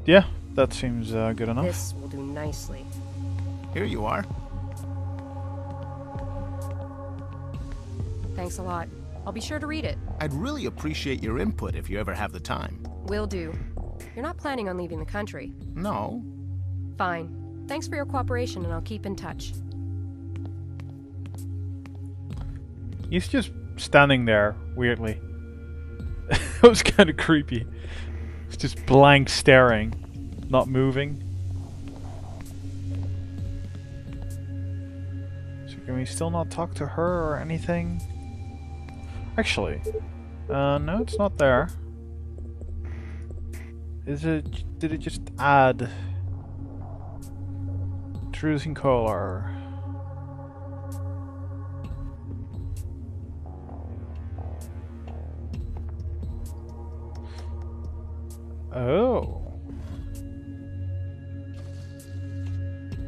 Yeah, that seems good enough. This will do nicely. Here you are. Thanks a lot. I'll be sure to read it. I'd really appreciate your input if you ever have the time. Will do. You're not planning on leaving the country? No. Fine. Thanks for your cooperation, and I'll keep in touch. He's just standing there, weirdly. It was kind of creepy. It's just blank staring, not moving. So can we still not talk to her or anything? Actually, no, it's not there. Is it? Did it just add introducing caller? Oh.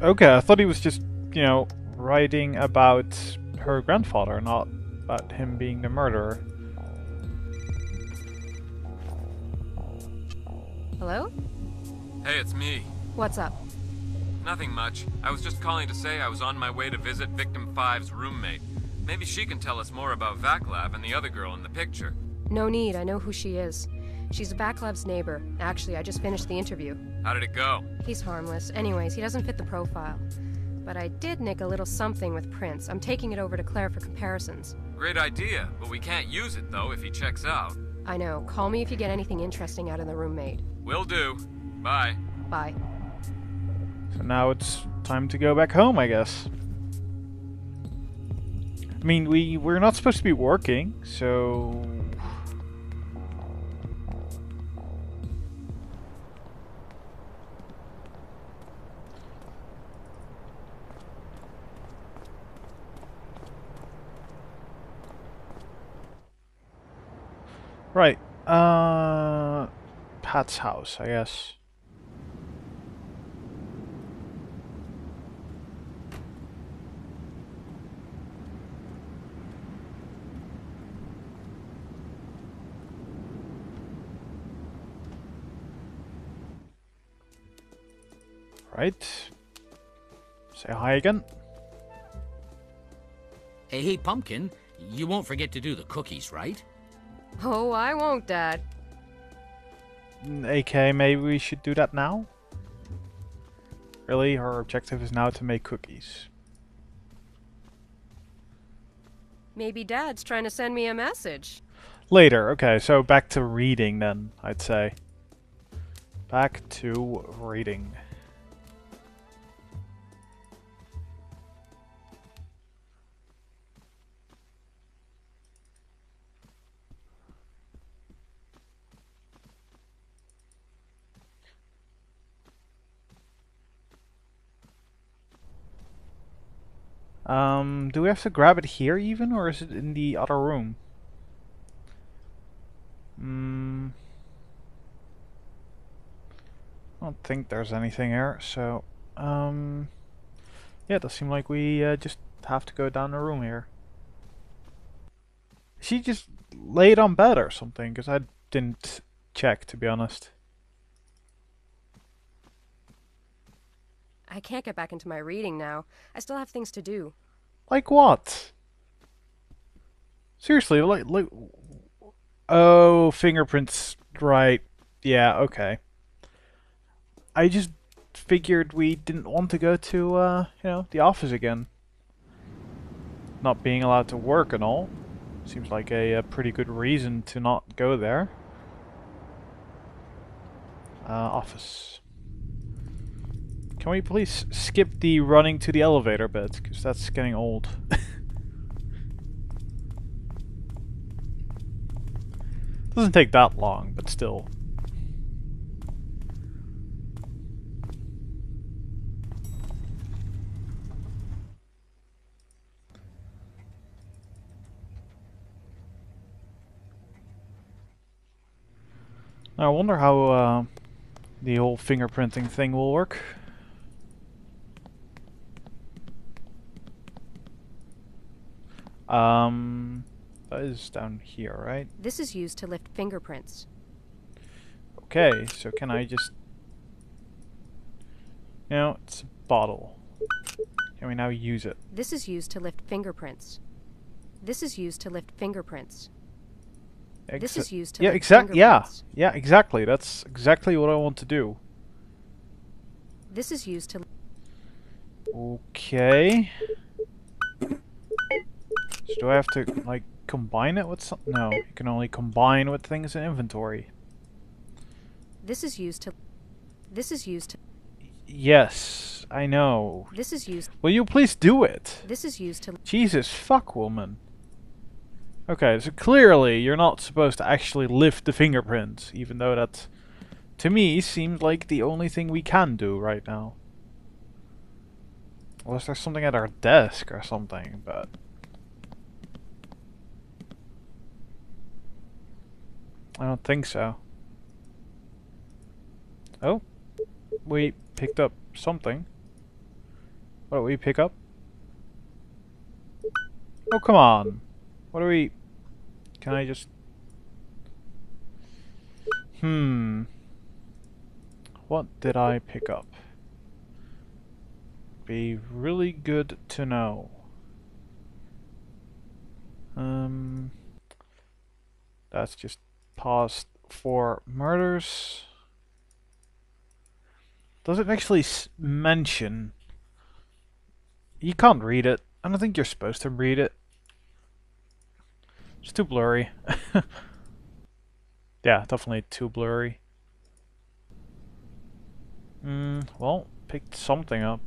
Okay, I thought he was just, you know, writing about her grandfather, not about him being the murderer. Hello? Hey, it's me. What's up? Nothing much. I was just calling to say I was on my way to visit Victim Five's roommate. Maybe she can tell us more about Vaclav and the other girl in the picture. No need, I know who she is. She's Vaclav's neighbor. Actually, I just finished the interview. How did it go? He's harmless. Anyways, he doesn't fit the profile. But I did nick a little something with prints. I'm taking it over to Claire for comparisons. Great idea, but we can't use it though if he checks out. I know. Call me if you get anything interesting out of the roommate. Will do. Bye. Bye. So now it's time to go back home, I guess. I mean, we're not supposed to be working, so... Right, Pat's house, I guess. Right. Say hi again. Hey, Pumpkin, you won't forget to do the cookies, right? Oh, I won't, Dad. AK, maybe we should do that now? Really? Her objective is now to make cookies. Maybe Dad's trying to send me a message. Later, okay, so back to reading then, I'd say. Back to reading. Do we have to grab it here even, or is it in the other room? I don't think there's anything here, so, yeah, it does seem like we just have to go down the room here. She just laid on bed or something, because I didn't check, to be honest. I can't get back into my reading now. I still have things to do. Like what? Seriously, like, oh, fingerprints, right. Yeah, okay. I just figured we didn't want to go to, you know, the office again. Not being allowed to work and all. Seems like a pretty good reason to not go there. Office. Can we please skip the running to the elevator bit? Because that's getting old. Doesn't take that long, but still. I wonder how the whole fingerprinting thing will work. That is down here, right? This is used to lift fingerprints. Okay, so can I just You know, it's a bottle. Can we now use it? This is used to lift fingerprints. This is used to lift fingerprints. This is used to yeah, lift yeah, fingerprints. yeah, exactly. That's exactly what I want to do. This is used to... Okay. So do I have to, like, combine it with something? No, you can only combine with things in inventory. This is used to... This is used to... Yes, I know. This is used... Will you please do it? This is used to... Jesus fuck, woman. Okay, so clearly you're not supposed to actually lift the fingerprints, even though that, to me, seems like the only thing we can do right now. Unless there's something at our desk or something, but... I don't think so. Oh, we picked up something. What did we pick up? Oh, come on. What do we... Can I just... What did I pick up? Be really good to know. That's just paused for murders. Does it actually mention... You can't read it. I don't think you're supposed to read it. It's too blurry. Yeah, definitely too blurry. Well, picked something up.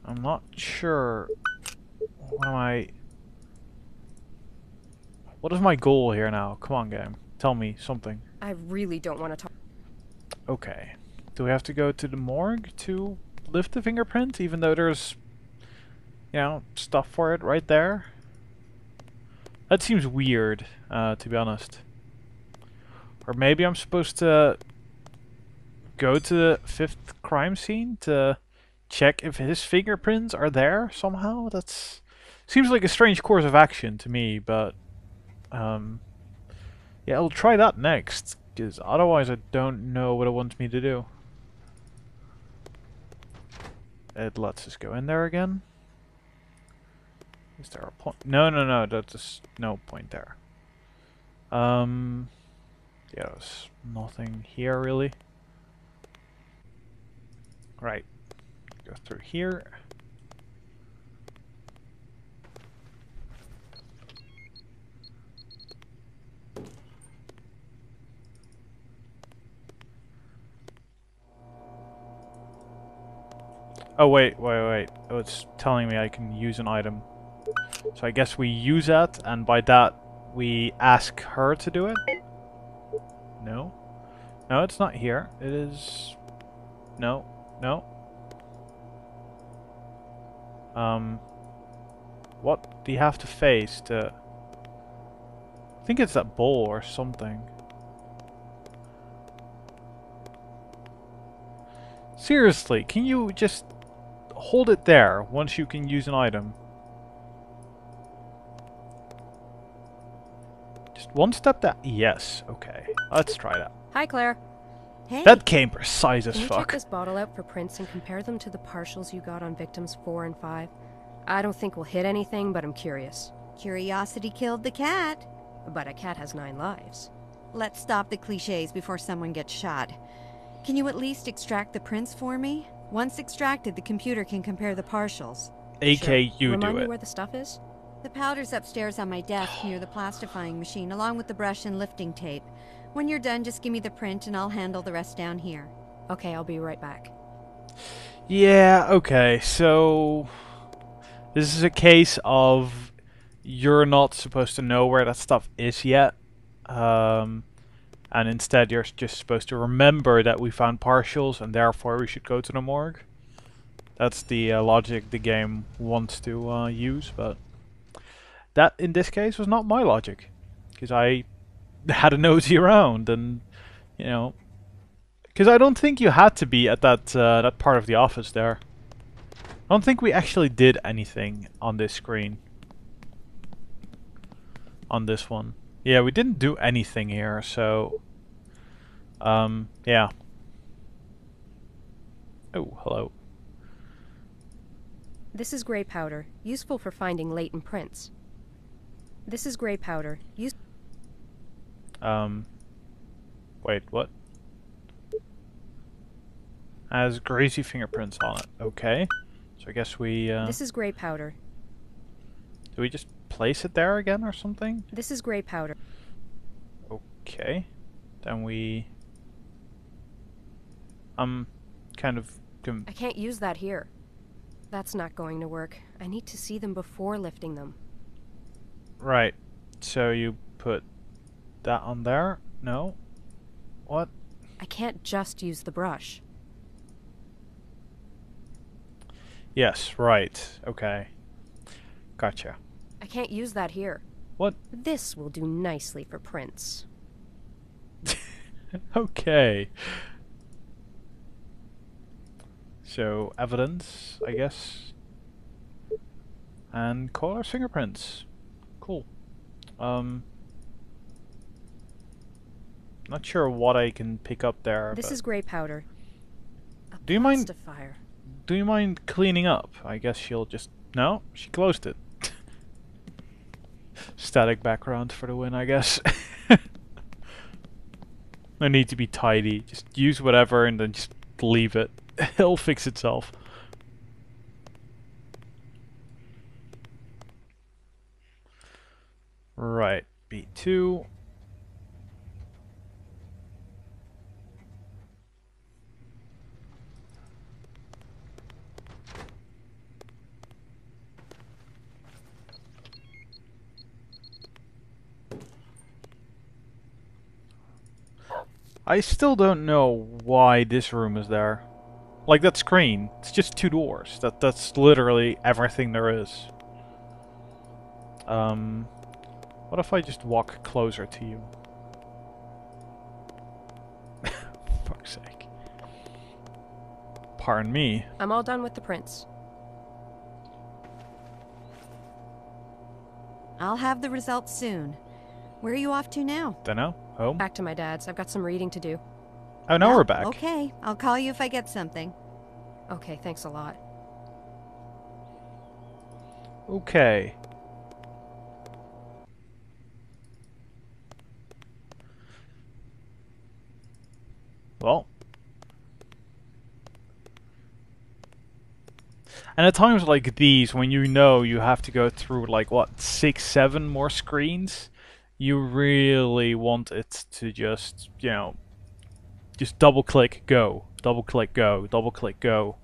I'm not sure. What am I... What is my goal here now? Come on, game. Tell me something. I really don't want to talk... Okay. Do we have to go to the morgue to lift the fingerprint, even though there's, you know, stuff for it right there? That seems weird, to be honest. Or maybe I'm supposed to go to the 5th crime scene to check if his fingerprints are there somehow? That's... Seems like a strange course of action to me, but... yeah, I'll try that next, because otherwise I don't know what it wants me to do. It lets us go in there again. Is there a point? No, there's no point there. Yeah, there's nothing here really. Right, go through here. Oh wait. Oh, it's telling me I can use an item. So I guess we use that, and by that we ask her to do it? No? No, it's not here. It is... No. What do you have to face to... I think it's that bowl or something. Seriously, can you just hold it there once you can use an item? Just one step that... Yes, okay. Let's try that. Hi, Claire. Hey, That came precise as Can you check fuck. this bottle out for prints and compare them to the partials you got on victims 4 and 5? I don't think we'll hit anything, but I'm curious. curiosity killed the cat. But a cat has 9 lives. Let's stop the cliches before someone gets shot. Can you at least extract the prints for me? Once extracted, the computer can compare the partials. AK, Sure. you Remind do me it. where the stuff is? The powder's upstairs on my desk near the plastifying machine, along with the brush and lifting tape. When you're done, just give me the print and I'll handle the rest down here. Okay, I'll be right back. Yeah, okay, so... This is a case of... You're not supposed to know where that stuff is yet. And instead you're just supposed to remember that we found partials and therefore we should go to the morgue. That's the logic the game wants to use, but... That, in this case, was not my logic. Because I had a nosy around and, you know... Because I don't think you had to be at that that part of the office there. I don't think we actually did anything on this screen. On this one. Yeah, we didn't do anything here, so... yeah. Oh, hello. This is gray powder, useful for finding latent prints. This is gray powder, Wait, what? Has greasy fingerprints on it. Okay. So I guess we, This is gray powder. do we just place it there again or something? This is gray powder. Okay. Then we... kind of... I can't use that here. That's not going to work. I need to see them before lifting them. Right. So you put that on there? No? What? I can't just use the brush. Yes, right. Okay. Gotcha. I can't use that here. What? This will do nicely for prints. Okay. So, evidence, I guess. And color fingerprints. Cool. Not sure what I can pick up there. This but is gray powder. Do you mind? Plastifier. Do you mind cleaning up? I guess she'll just... No? She closed it. Static background for the win, I guess. No need to be tidy. Just use whatever and then just leave it. It'll fix itself. Right. B2. I still don't know why this room is there. Like that screen, it's just 2 doors. That's literally everything there is. What if I just walk closer to you? Fuck's sake. Pardon me. I'm all done with the prints. I'll have the results soon. Where are you off to now? Dunno. Home? Back to my dad's. I've got some reading to do. Oh, now Well, we're back. Okay, I'll call you if I get something. Okay, thanks a lot. Okay. Well. And at times like these, when you know you have to go through like, what, 6, 7 more screens, you really want it to just, you know, just double click, go, double click, go, double click, go.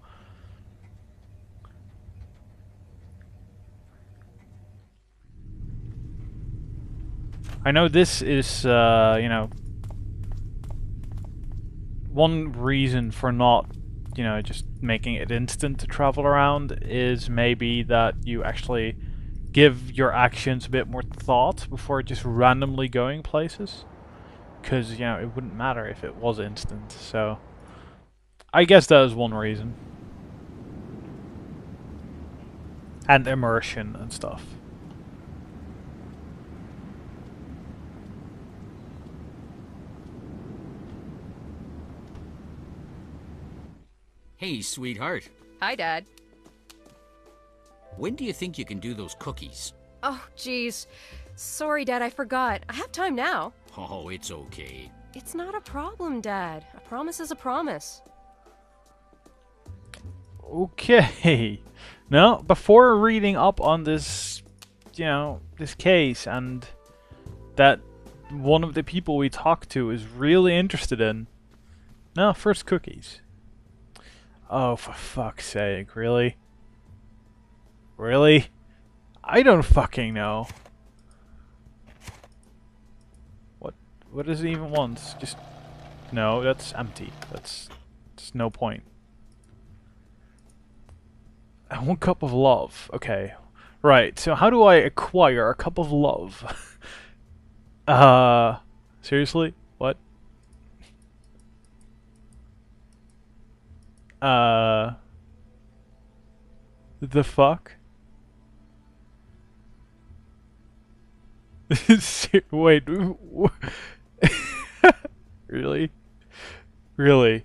I know this is, you know, one reason for not, you know, just making it instant to travel around is maybe that you actually give your actions a bit more thought before just randomly going places. Because, you know, it wouldn't matter if it was instant, so... I guess that is one reason. And immersion and stuff. Hey, sweetheart. Hi, Dad. When do you think you can do those cookies? Oh, jeez. Sorry, Dad, I forgot. I have time now. Oh, it's okay. It's not a problem, Dad. A promise is a promise. Okay. Now, before reading up on this, you know, this case and that one of the people we talked to is really interested in. No, first cookies. Oh, for fuck's sake, really? Really? I don't fucking know. What does it even want? Just... No, that's empty. That's no point. And 1 cup of love. Okay. Right, so how do I acquire a cup of love? Seriously? What? The fuck? Wait, really? Really?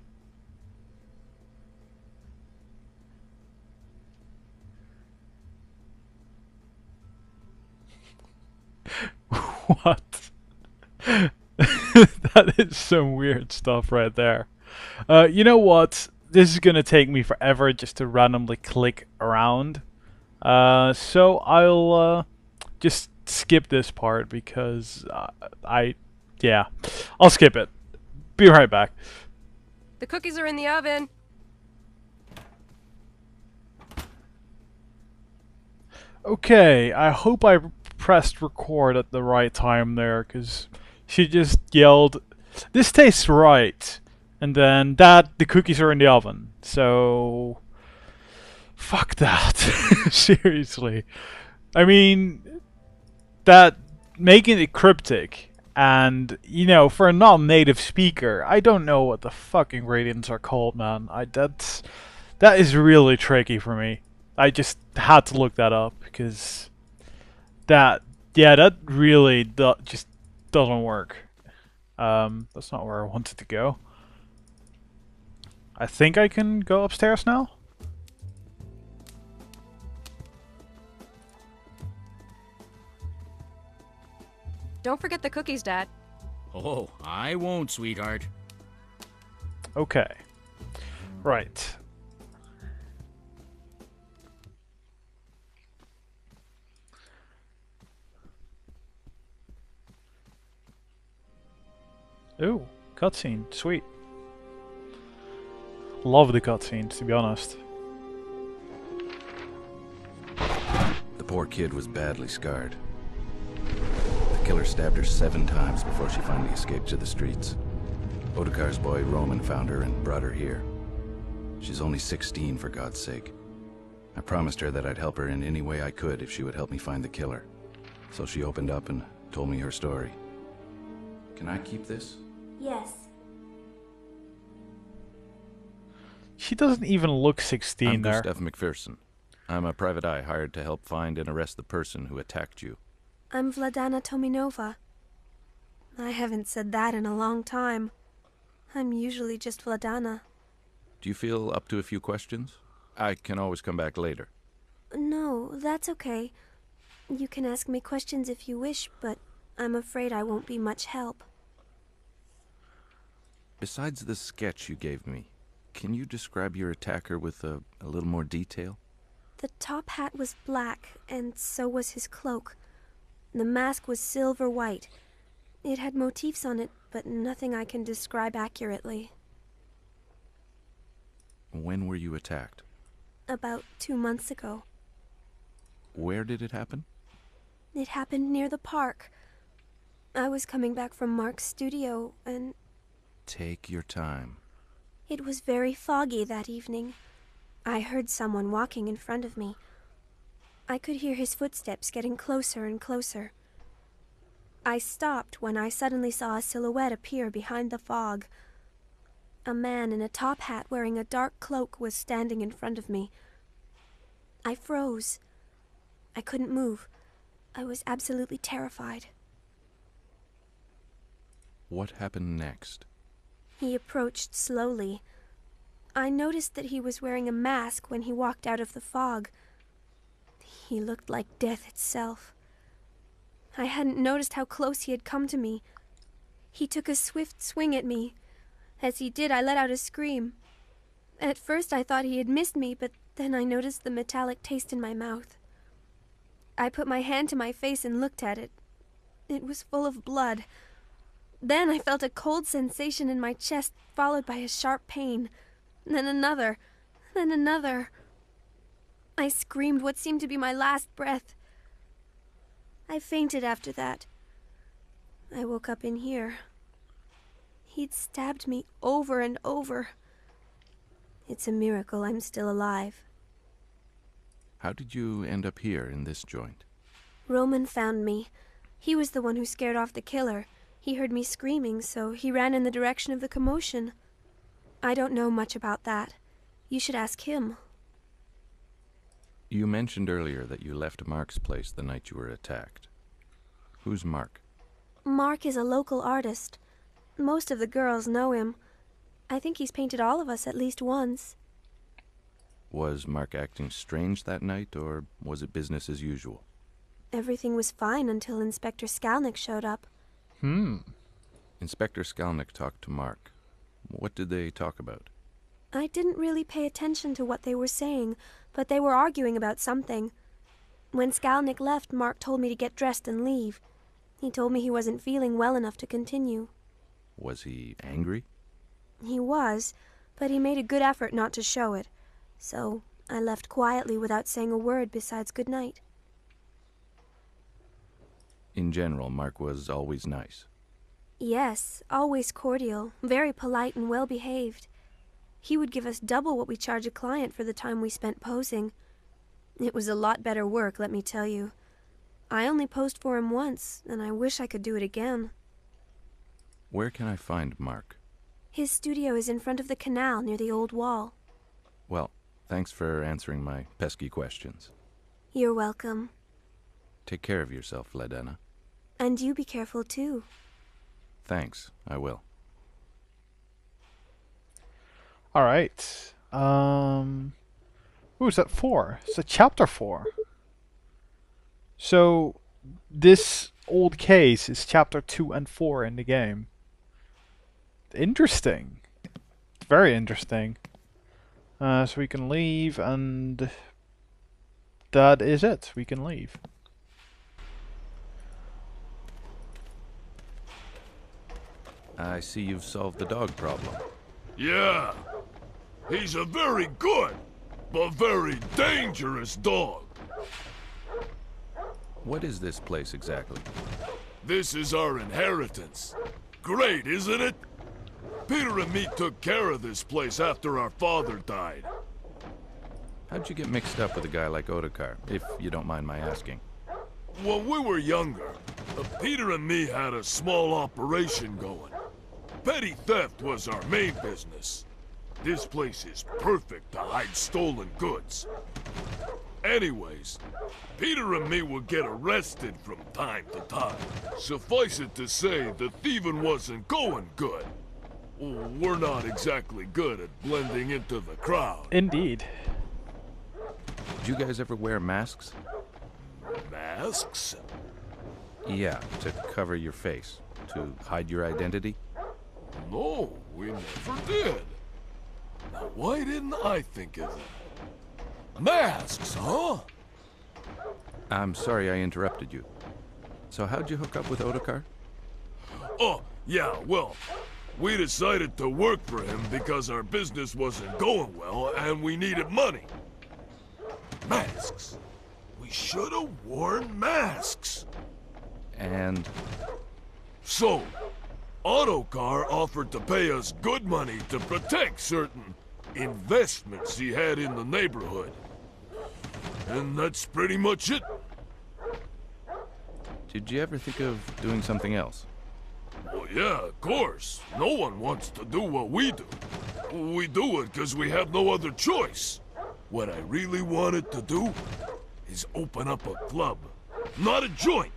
What? That is some weird stuff right there. You know what? This is gonna take me forever just to randomly click around. So I'll just skip this part because yeah, I'll skip it. Be right back. The cookies are in the oven. Okay, I hope I pressed record at the right time there, because she just yelled, "This tastes right," and then the cookies are in the oven. So, fuck that. Seriously. I mean, that making it cryptic, and for a non-native speaker, I don't know what the fucking gradients are called, man. That is really tricky for me. I just had to look that up because that really just doesn't work. That's not where I wanted to go. I think I can go upstairs now. Don't forget the cookies, Dad. Oh, I won't, sweetheart. Okay. Right. Ooh, cutscene. Sweet. Love the cutscenes, to be honest. The poor kid was badly scarred. The killer stabbed her 7 times before she finally escaped to the streets. Otakar's boy Roman found her and brought her here. She's only 16, for God's sake. I promised her that I'd help her in any way I could if she would help me find the killer. So she opened up and told me her story. Can I keep this? Yes. She doesn't even look 16 I'm there. Gustav McPherson. I'm a private eye hired to help find and arrest the person who attacked you. I'm Vladana Tominova. I haven't said that in a long time. I'm usually just Vladana. Do you feel up to a few questions? I can always come back later. No, that's okay. You can ask me questions if you wish, but I'm afraid I won't be much help. Besides the sketch you gave me, can you describe your attacker with a little more detail? The top hat was black, and so was his cloak. The mask was silver-white. It had motifs on it, but nothing I can describe accurately. When were you attacked? About 2 months ago. Where did it happen? It happened near the park. I was coming back from Mark's studio, and Take your time. it was very foggy that evening. I heard someone walking in front of me. I could hear his footsteps getting closer and closer. I stopped when I suddenly saw a silhouette appear behind the fog. A man in a top hat wearing a dark cloak was standing in front of me. I froze. I couldn't move. I was absolutely terrified. What happened next? He approached slowly. I noticed that he was wearing a mask when he walked out of the fog. He looked like death itself. I hadn't noticed how close he had come to me. He took a swift swing at me. As he did, I let out a scream. At first I thought he had missed me, but then I noticed the metallic taste in my mouth. I put my hand to my face and looked at it. It was full of blood. Then I felt a cold sensation in my chest, followed by a sharp pain. Then another. Then another. I screamed what seemed to be my last breath. I fainted after that. I woke up in here. He'd stabbed me over and over. It's a miracle I'm still alive. How did you end up here in this joint? Roman found me. He was the one who scared off the killer. He heard me screaming, so he ran in the direction of the commotion. I don't know much about that. You should ask him. You mentioned earlier that you left Mark's place the night you were attacked. Who's Mark? Mark is a local artist. Most of the girls know him. I think he's painted all of us at least once. Was Mark acting strange that night, or was it business as usual? Everything was fine until Inspector Skalnick showed up. Inspector Skalnick talked to Mark. What did they talk about? I didn't really pay attention to what they were saying, but they were arguing about something. When Skalnick left, Mark told me to get dressed and leave. He told me he wasn't feeling well enough to continue. Was he angry? He was, but he made a good effort not to show it. So I left quietly without saying a word besides good night. In general, Mark was always nice. Yes, always cordial, very polite and well-behaved. He would give us double what we charge a client for the time we spent posing. It was a lot better work, let me tell you. I only posed for him once, and I wish I could do it again. Where can I find Mark? His studio is in front of the canal near the old wall. Well, thanks for answering my pesky questions. You're welcome. Take care of yourself, Ledena. And you be careful, too. Thanks, I will. Alright. Who is that for? It's a chapter 4. So, this old case is chapter 2 and 4 in the game. Interesting. Very interesting. So we can leave, and that is it. We can leave. I see you've solved the dog problem. Yeah. He's a very good, but very dangerous dog. What is this place exactly? This is our inheritance. Great, isn't it? Peter and me took care of this place after our father died. How'd you get mixed up with a guy like Otakar, if you don't mind my asking? When we were younger, Peter and me had a small operation going. Petty theft was our main business. This place is perfect to hide stolen goods. Anyways, Peter and me would get arrested from time to time. Suffice it to say, the thieving wasn't going good. We're not exactly good at blending into the crowd. Indeed. Did you guys ever wear masks? Masks? Yeah, to cover your face. To hide your identity? No, we never did. Now, why didn't I think of that? Masks, huh? I'm sorry I interrupted you. So how'd you hook up with Otakar? Oh, yeah, well, we decided to work for him because our business wasn't going well and we needed money. Masks. We should have worn masks. And... So, Otakar offered to pay us good money to protect certain investments he had in the neighborhood. And that's pretty much it. did you ever think of doing something else? Well, yeah, of course. No one wants to do what we do. We do it because we have no other choice. What I really wanted to do is open up a club. Not a joint,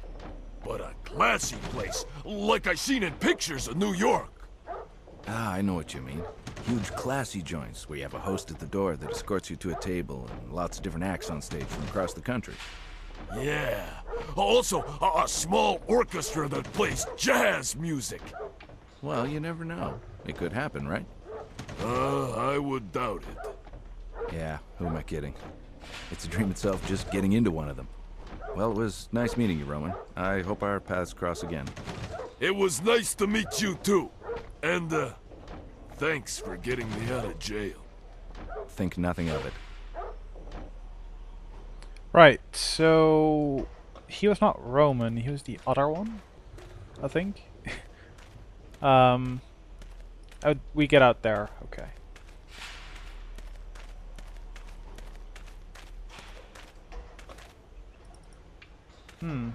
but a classy place, like I seen in pictures of New York. Ah, I know what you mean. Huge classy joints where you have a host at the door that escorts you to a table and lots of different acts on stage from across the country. Yeah. Also, a small orchestra that plays jazz music. Well, you never know. It could happen, right? I would doubt it. Yeah, who am I kidding? It's a dream itself just getting into one of them. Well, it was nice meeting you, Roman. I hope our paths cross again. It was nice to meet you too. And, thanks for getting me out of jail. Think nothing of it. Right, so he was not Roman, he was the other one, I think. We get out there, okay.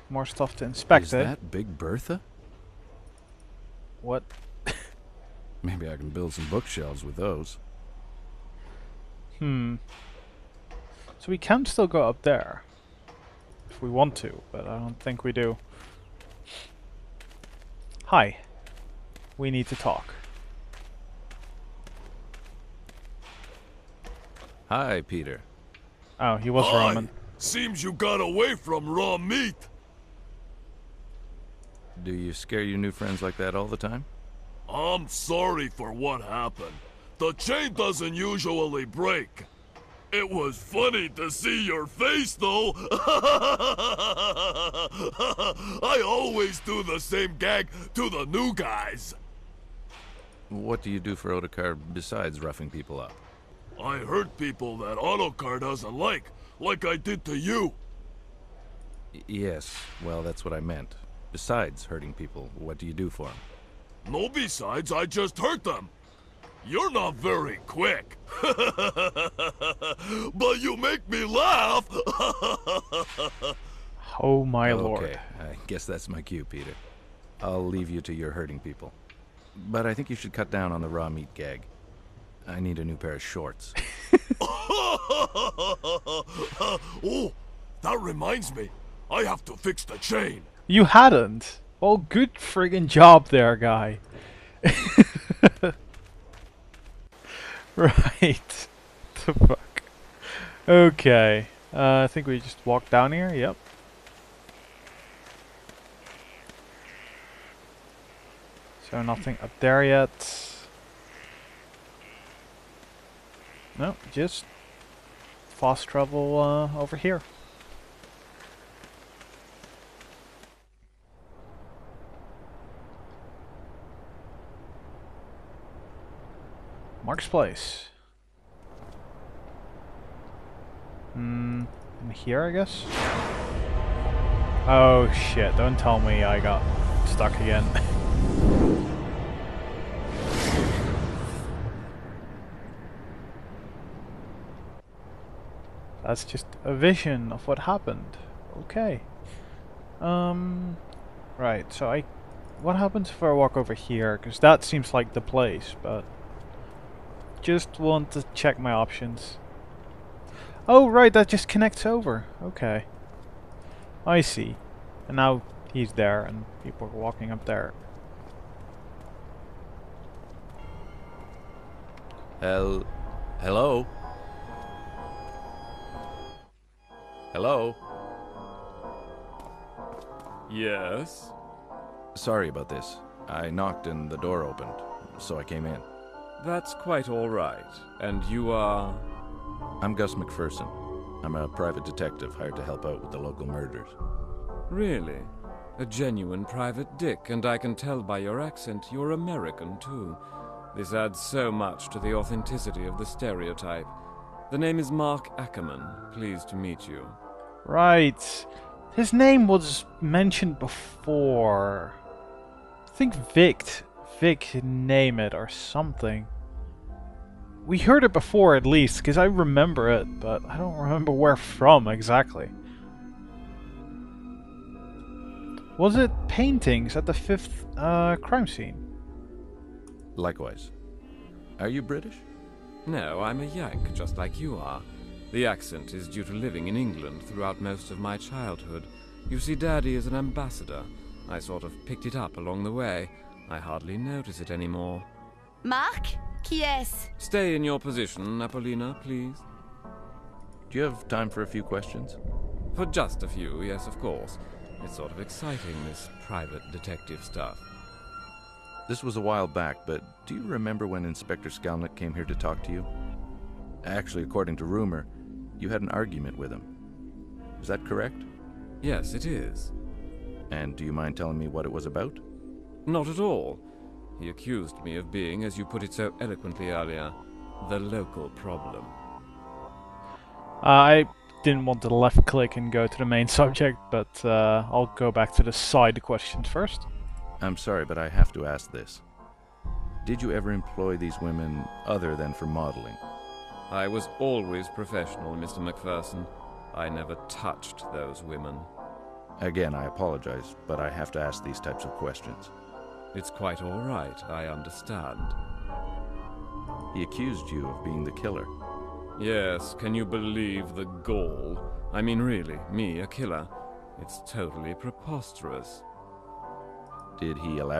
More stuff to inspect. Is that Big Bertha? What? Maybe I can build some bookshelves with those. So we can still go up there. If we want to, but I don't think we do. Hi. We need to talk. Hi, Peter. Oh, he was Hi. Roman. Seems you got away from raw meat. Do you scare your new friends like that all the time? I'm sorry for what happened. The chain doesn't usually break. It was funny to see your face, though. I always do the same gag to the new guys. What do you do for Otakar besides roughing people up? I hurt people that Autocar doesn't like I did to you. Yes, well, that's what I meant. Besides hurting people, what do you do for them? No besides, I just hurt them. You're not very quick. But you make me laugh. Oh my Okay, lord. I guess that's my cue, Peter. I'll leave you to your hurting people. But I think you should cut down on the raw meat gag. I need a new pair of shorts. Oh, that reminds me. I have to fix the chain. You hadn't. Well, good friggin' job there, guy. Right. The fuck. Okay. I think we just walk down here. Yep. So nothing up there yet. No, just fast travel over here. Mark's place. In here, I guess? Oh shit, don't tell me I got stuck again. That's just a vision of what happened. Okay. Right, so what happens if I walk over here? Because that seems like the place, but just want to check my options. Oh, right, that just connects over. Okay. I see. And now he's there and people are walking up there. Hello? Hello? Yes? Sorry about this. I knocked and the door opened, so I came in. That's quite all right. And you are... I'm Gus McPherson. I'm a private detective hired to help out with the local murders. Really? A genuine private dick, and I can tell by your accent you're American, too. This adds so much to the authenticity of the stereotype. The name is Mark Ackerman. Pleased to meet you. Right. His name was mentioned before. I think Vic name it or something. We heard it before at least, because I remember it, but I don't remember where from exactly. Was it paintings at the 5th crime scene? Likewise. Are you British? No, I'm a Yank, just like you are. The accent is due to living in England throughout most of my childhood. You see, Daddy is an ambassador. I sort of picked it up along the way. I hardly notice it anymore. Mark? Qui est-ce? Stay in your position, Napolina, please. Do you have time for a few questions? For just a few, yes, of course. It's sort of exciting, this private detective stuff. This was a while back, but do you remember when Inspector Skalnick came here to talk to you? Actually, according to rumor, you had an argument with him. Is that correct? Yes, it is. And do you mind telling me what it was about? Not at all. He accused me of being, as you put it so eloquently earlier, the local problem. I didn't want to left click and go to the main subject, but I'll go back to the side questions first. I'm sorry, but I have to ask this. Did you ever employ these women other than for modeling? I was always professional, Mr. McPherson. I never touched those women. Again, I apologize, but I have to ask these types of questions. It's quite all right, I understand. He accused you of being the killer. Yes, can you believe the gall? I mean, really, me, a killer? It's totally preposterous. Did he elaborate?